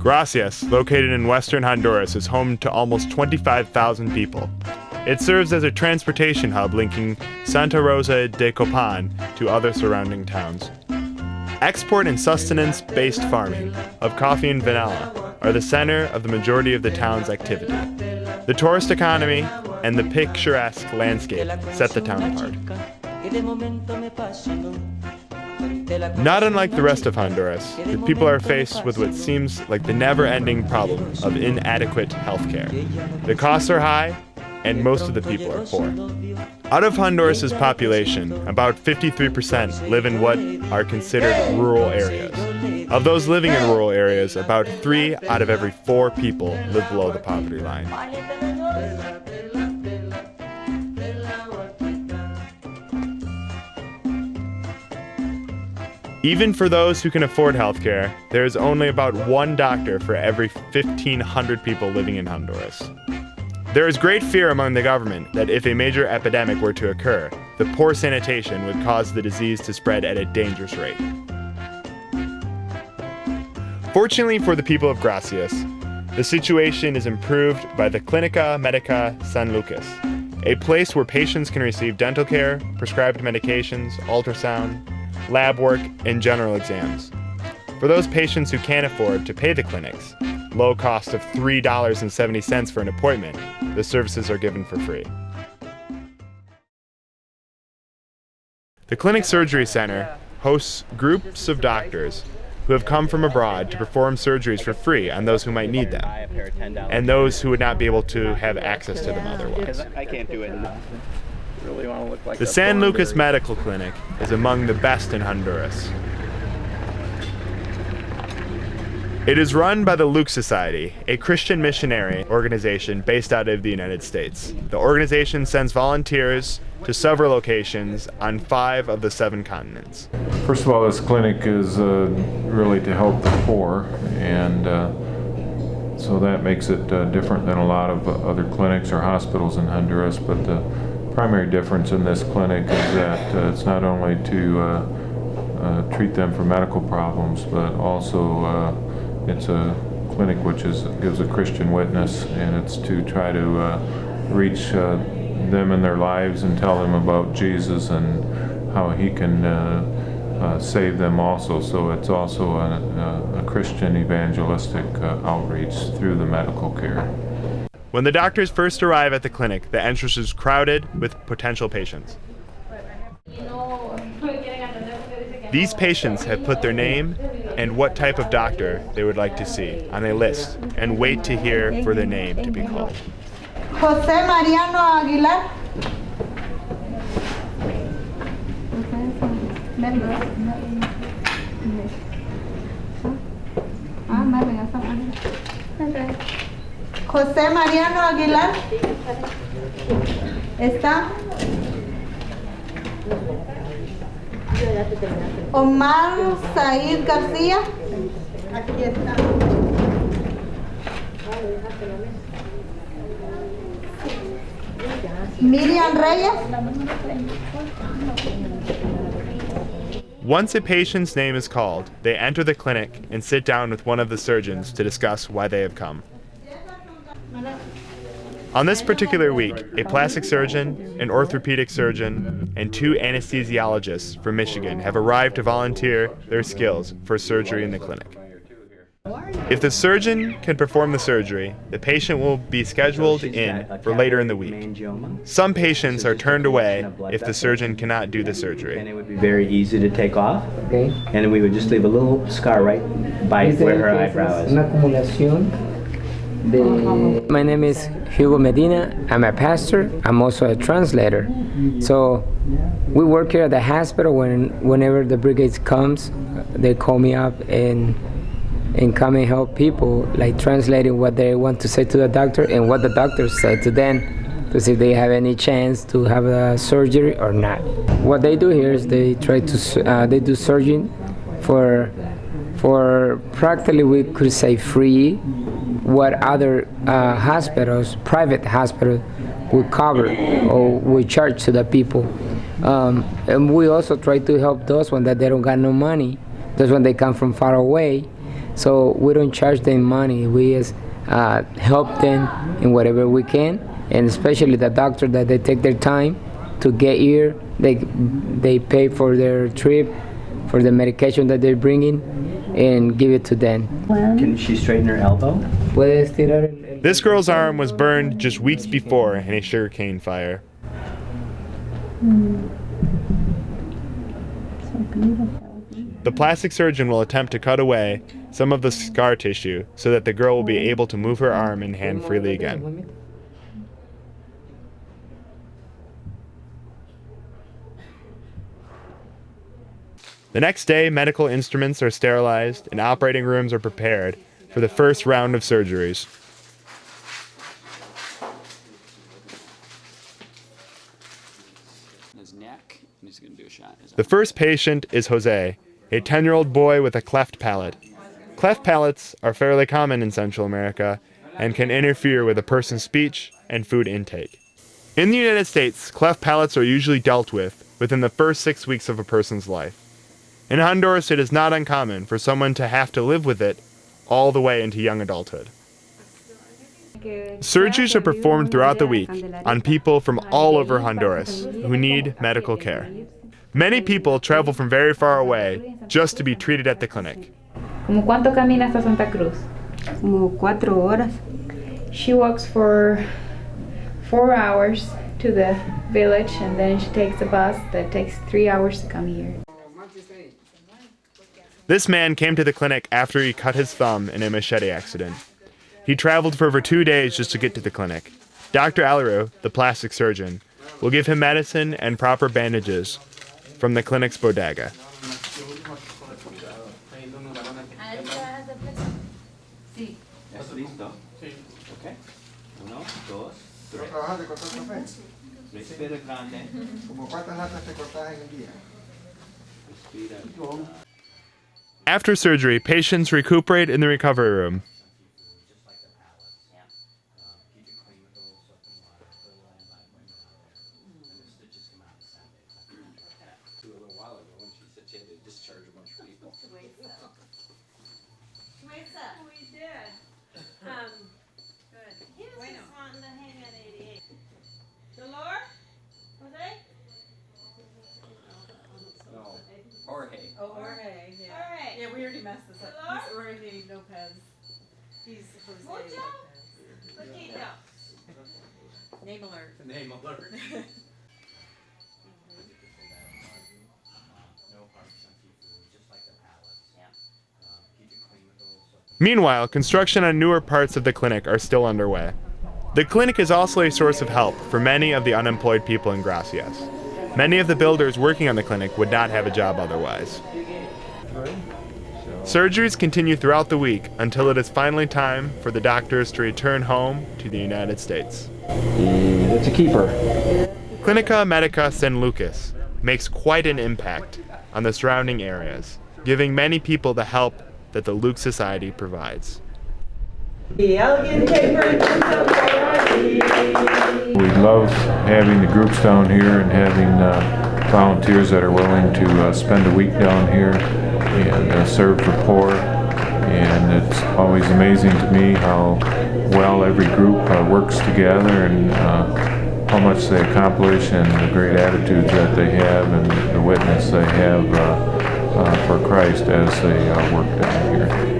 Gracias, located in Western Honduras, is home to almost 25,000 people. It serves as a transportation hub linking Santa Rosa de Copan to other surrounding towns. Export and sustenance-based farming of coffee and vanilla are the center of the majority of the town's activity. The tourist economy and the picturesque landscape set the town apart. Not unlike the rest of Honduras, the people are faced with what seems like the never-ending problem of inadequate healthcare. The costs are high, and most of the people are poor. Out of Honduras's population, about 53% live in what are considered rural areas. Of those living in rural areas, about 3 out of every 4 people live below the poverty line. Even for those who can afford healthcare, there is only about 1 doctor for every 1,500 people living in Honduras. There is great fear among the government that if a major epidemic were to occur, the poor sanitation would cause the disease to spread at a dangerous rate. Fortunately for the people of Gracias, the situation is improved by the Clinica Medica San Lucas, a place where patients can receive dental care, prescribed medications, ultrasound, lab work, and general exams. For those patients who can't afford to pay the clinics, low cost of $3.70 for an appointment, the services are given for free. The Clinic Surgery Center hosts groups of doctors who have come from abroad to perform surgeries for free on those who might need them, and those who would not be able to have access to them otherwise. I can't do it. Really want to look like the San Lucas Medical Clinic is among the best in Honduras. It is run by the Luke Society, a Christian missionary organization based out of the United States. The organization sends volunteers to several locations on 5 of the 7 continents. First of all, this clinic is really to help the poor, and so that makes it different than a lot of other clinics or hospitals in Honduras. But the primary difference in this clinic is that it's not only to treat them for medical problems, but also it's a clinic which gives a Christian witness, and it's to try to reach them in their lives and tell them about Jesus and how he can save them also. So it's also a Christian evangelistic outreach through the medical care. When the doctors first arrive at the clinic, the entrance is crowded with potential patients. These patients have put their name and what type of doctor they would like to see on a list and wait to hear for their name to be called. José Mariano Aguilar. José Mariano Aguilar. ¿Está? Omar Said García. Aquí está. Miriam Reyes. Once a patient's name is called, they enter the clinic and sit down with one of the surgeons to discuss why they have come. On this particular week, a plastic surgeon, an orthopedic surgeon, and 2 anesthesiologists from Michigan have arrived to volunteer their skills for surgery in the clinic. If the surgeon can perform the surgery, the patient will be scheduled in for later in the week. Some patients are turned away if the surgeon cannot do the surgery. And it would be very easy to take off, okay, and then we would just leave a little scar right by where her eyebrow is. My name is Hugo Medina. I'm a pastor. I'm also a translator. So we work here at the hospital. Whenever the brigade comes, they call me up and come and help people, like translating what they want to say to the doctor and what the doctor said to them, to see if they have any chance to have a surgery or not. What they do here is they do surgery for practically, we could say, free, what other hospitals, private hospitals, would cover or would charge to the people. And we also try to help those when that they don't got no money, those when they come from far away. So we don't charge them money. We just help them in whatever we can, and especially the doctor that they take their time to get here. They pay for their trip, for the medication that they're bringing, and give it to them. Can she straighten her elbow? Puedes tirar This girl's arm was burned just weeks before in a sugarcane fire. The plastic surgeon will attempt to cut away some of the scar tissue so that the girl will be able to move her arm and hand freely again. The next day, medical instruments are sterilized and operating rooms are prepared for the first round of surgeries. His neck, and he's going to do a shot. The first patient is Jose, a 10-year-old boy with a cleft palate. Cleft palates are fairly common in Central America and can interfere with a person's speech and food intake. In the United States, cleft palates are usually dealt with within the first 6 weeks of a person's life. In Honduras, it is not uncommon for someone to have to live with it all the way into young adulthood. Surgeries are performed throughout the week on people from all over Honduras who need medical care. Many people travel from very far away just to be treated at the clinic. ¿Cómo cuánto camina hasta Santa Cruz? Como 4 horas. She walks for 4 hours to the village, and then she takes a bus that takes 3 hours to come here. This man came to the clinic after he cut his thumb in a machete accident. He traveled for over 2 days just to get to the clinic. Dr. Alaru, the plastic surgeon, will give him medicine and proper bandages from the clinic's bodega. After surgery, patients recuperate in the recovery room. Yeah, we already messed this up. He's Jorge Lopez. He's Jose Lopez. Name alert. Name alert. Meanwhile, construction on newer parts of the clinic are still underway. The clinic is also a source of help for many of the unemployed people in Gracias. Many of the builders working on the clinic would not have a job otherwise. Surgeries continue throughout the week until it is finally time for the doctors to return home to the United States. It's a keeper. Clinica Medica San Lucas makes quite an impact on the surrounding areas, giving many people the help that the Luke Society provides. We love having the groups down here and having volunteers that are willing to spend a week down here and serve the poor. And it's always amazing to me how well every group works together and how much they accomplish and the great attitudes that they have and the witness they have for Christ as they work down here.